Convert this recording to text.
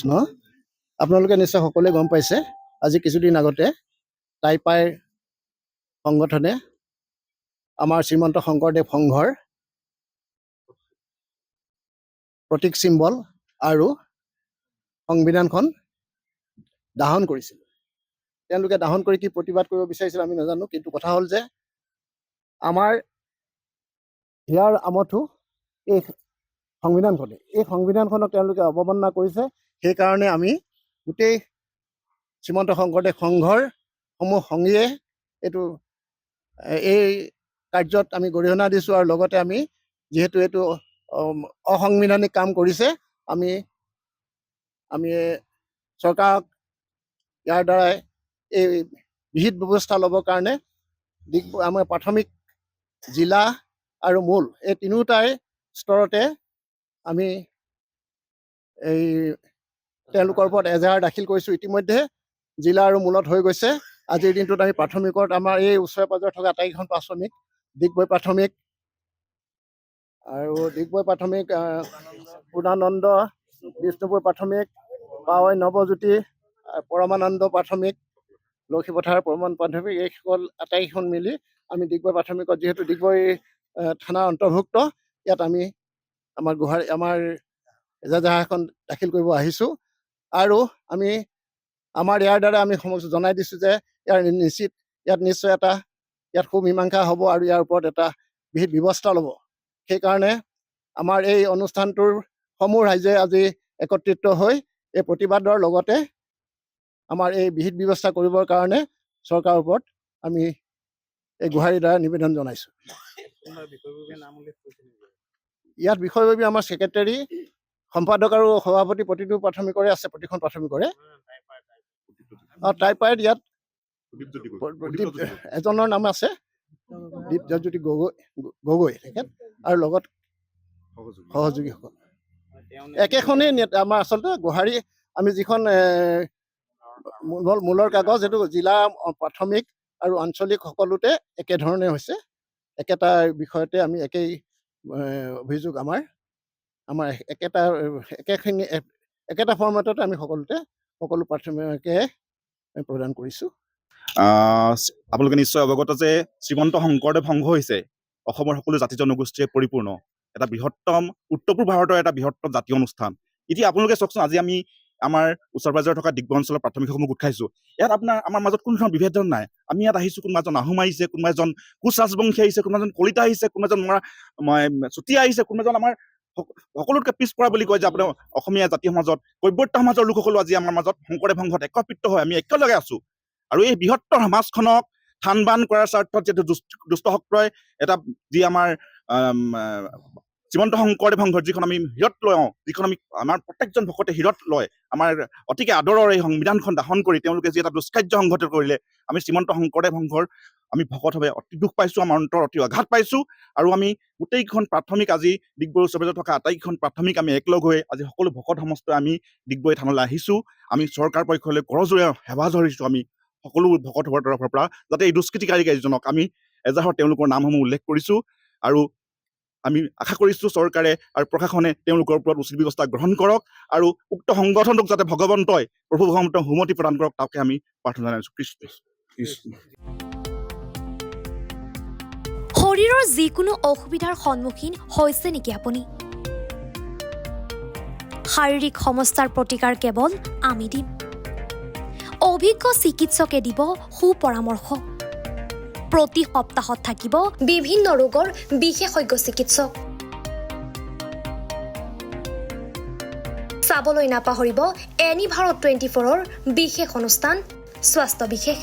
ন আপোনালোকে নিশ্চয় সকলোৱে গম পাইছে আজি কিছুদিন আগতে টাইপাইৰ সংগঠনে আমাৰ শ্ৰীমন্ত শংকৰদেৱ সংঘৰ প্ৰতীক চিম্বল আৰু সংবিধানখন দাহন কৰিছিল। তেওঁলোকে দাহন কৰি কি প্ৰতিবাদ কৰিব বিচাৰিছিল আমি নাজানো, কিন্তু কথা হ'ল যে আমাৰ হিয়াৰ আমঠু এই সংবিধানখনক তেওঁলোকে অৱমাননা কৰিছে। সেইকাৰণে আমি গোটেই শ্ৰীমন্ত শংকৰদেৱ সংঘৰ সমূহ সংগীয়ে এই কাৰ্যত আমি গৰিহণা দিছোঁ, আৰু লগতে আমি যিহেতু এইটো অসাংবিধানিক কাম কৰিছে, আমি চৰকাৰক ইয়াৰ দ্বাৰাই এই বিহিত ব্যৱস্থা ল'বৰ কাৰণে আমাৰ প্ৰাথমিক, জিলা আৰু মূল এই তিনিওটাই স্তৰতে আমি এই তেওঁলোকৰ ওপৰত এজাহাৰ দাখিল কৰিছোঁ। ইতিমধ্যে জিলা আৰু মূলত হৈ গৈছে। আজিৰ দিনটোত আমি প্ৰাথমিকত আমাৰ এই ওচৰে পাঁজৰে থকা আটাইকেইখন প্ৰাথমিক, ডিগবৈ প্ৰাথমিক আৰু পূৰ্ণানন্দ, বিষ্ণুপুৰ প্ৰাথমিক, পাৱৈ নৱজ্যোতি, পৰমানন্দ প্ৰাথমিক, লক্ষীপথাৰ পৰমান প্ৰাথমিক, এইসকল আটাইকেইখন মিলি আমি ডিগবৈ প্ৰাথমিকত, যিহেতু ডিগবৈ থানাৰ অন্তৰ্ভুক্ত, ইয়াত আমি আমাৰ এজাহাৰ এখন দাখিল কৰিব আহিছোঁ। আৰু আমি ইয়াৰ দ্বাৰা আমি জনাই দিছোঁ যে ইয়াত নিশ্চয় ইয়াত সুমীমাংসা হ'ব আৰু ইয়াৰ ওপৰত এটা বিহিত ব্যৱস্থা ল'ব। সেইকাৰণে আমাৰ এই অনুষ্ঠানটোৰ সমূহ ৰাইজে আজি একত্ৰিত হৈ এই প্ৰতিবাদৰ লগতে আমাৰ এই বিহিত ব্যৱস্থা কৰিবৰ কাৰণে চৰকাৰৰ ওপৰত আমি এই গুহাৰিৰ দ্বাৰা নিবেদন জনাইছোঁ। ইয়াত বিষয়ববী আমাৰ ছেক্ৰেটাৰী, সম্পাদক আৰু সভাপতি প্ৰতিটো প্ৰাথমিকৰে আছে, প্ৰতিখন প্ৰাথমিকৰে। টাইপাইত ইয়াত এজনৰ নাম আছে দীপজ্যোতি গগৈ তেখেত, আৰু লগত সহযোগীসকল একেখনেই আমাৰ আচলতে গুহাৰি আমি যিখন মূলৰ কাগজ, সেইটো জিলা, প্ৰাথমিক আৰু আঞ্চলিক সকলোতে একেধৰণে হৈছে। একেটা বিষয়তে আমি একেই অভিযোগ আমাৰ একেটা ফৰ্মেটতে আমি সকলো প্ৰাথমিকে প্ৰদান কৰিছোঁ। আপোনালোকে নিশ্চয় অৱগত যে শ্ৰীমন্ত শংকৰদেৱ সংঘ হৈছে অসমৰ সকলো জাতি জনগোষ্ঠীৰে পৰিপূৰ্ণ এটা বৃহত্তম, উত্তৰ পূব ভাৰতৰ এটা বৃহত্তম জাতীয় অনুষ্ঠান। এতিয়া আপোনালোকে চাওকচোন, আজি আমি আমাৰ ওচৰ পাজৰে থকা ডিগবৈ অঞ্চলৰ প্ৰাথমিকসমূহ গোট খাইছোঁ। ইয়াত আমাৰ মাজত কোনো ধৰণৰ বিভেদ নাই। আমি ইয়াত আহিছোঁ, কোনোবা এজন আহোম আহিছে, কোনোবা এজন কোচ ৰাজবংশী আহিছে, কোনোবা এজন কলিতা আহিছে, কোনোবা এজন চুতীয়া আহিছে, কোনোবা এজন আমাৰ সকলোতকৈ পিছপৰা বুলি কয় যে আপোনাৰ অসমীয়া জাতীয় সমাজত, কৈবৰ্ত সমাজৰ লোকসকলো আজি আমাৰ মাজত শংকৰদেৱ সংঘত একত্ৰিত হৈ আমি একেলগে আছোঁ। আৰু এই বৃহত্তৰ সমাজখনক থান বান কৰাৰ স্বাৰ্থত যিহেতু দুষ্ট শক্ৰই এটা যি আমাৰ শ্ৰীমন্ত শংকৰদেৱ সংঘৰ যিখন আমি হিৰত লওঁ, যিখন আমাৰ প্ৰত্যেকজন ভকতে হিৰত লয়, আমাৰ অতিকে আদৰৰ এই সংবিধানখন দাহন কৰি তেওঁলোকে যি এটা দুষ্কাৰ্য সংঘটিত কৰিলে, আমি শ্ৰীমন্ত শংকৰদেৱ সংঘৰ আমি ভকতভাৱে অতি দুখ পাইছোঁ, আমাৰ অন্তৰ অতি আঘাত পাইছোঁ। আৰু আমি গোটেইকেইখন প্ৰাথমিক, আজি ডিগবৈ ওচৰে পাজৰে থকা আটাইকেইখন প্ৰাথমিক আমি একলগ হৈ আজি সকলো ভকত সমষ্টি আমি ডিগবৈ থানলৈ আহিছোঁ। আমি চৰকাৰ পক্ষলৈ কৰজোৰে সেৱা ধৰিছোঁ, আমি সকলো ভকতৰ তৰফৰ পৰা, যাতে এই দুষ্কৃতিকাৰীকেইজনক আমি এজাহাৰ তেওঁলোকৰ নামসমূহ উল্লেখ কৰিছোঁ। আৰু আমি আশা কৰিছোঁ চৰকাৰে আৰু প্ৰশাসনে তেওঁলোকৰ ওপৰত উচিত ব্যৱস্থা গ্ৰহণ কৰক, আৰু উক্ত সংগঠনটোক যাতে ভগৱন্তই প্ৰভু ভগৱন্তই সুমতি প্ৰদান কৰক, তাকে আমি প্ৰাৰ্থনা জনাইছোঁ। কৃষ্ণ। শৰীৰৰ যিকোনো অসুবিধাৰ সন্মুখীন হৈছে নেকি আপুনি? শাৰীৰিক সমস্যাৰ প্ৰতিকাৰ কেৱল আমি দিম। অভিজ্ঞ চিকিৎসকে দিব সুপৰামৰ্শ। প্ৰতি সপ্তাহত থাকিব বিভিন্ন ৰোগৰ বিশেষজ্ঞ চিকিৎসক। চাবলৈ নাপাহৰিব এনি ভাৰত 24ৰ বিশেষ অনুষ্ঠান স্বাস্থ্য বিশেষ।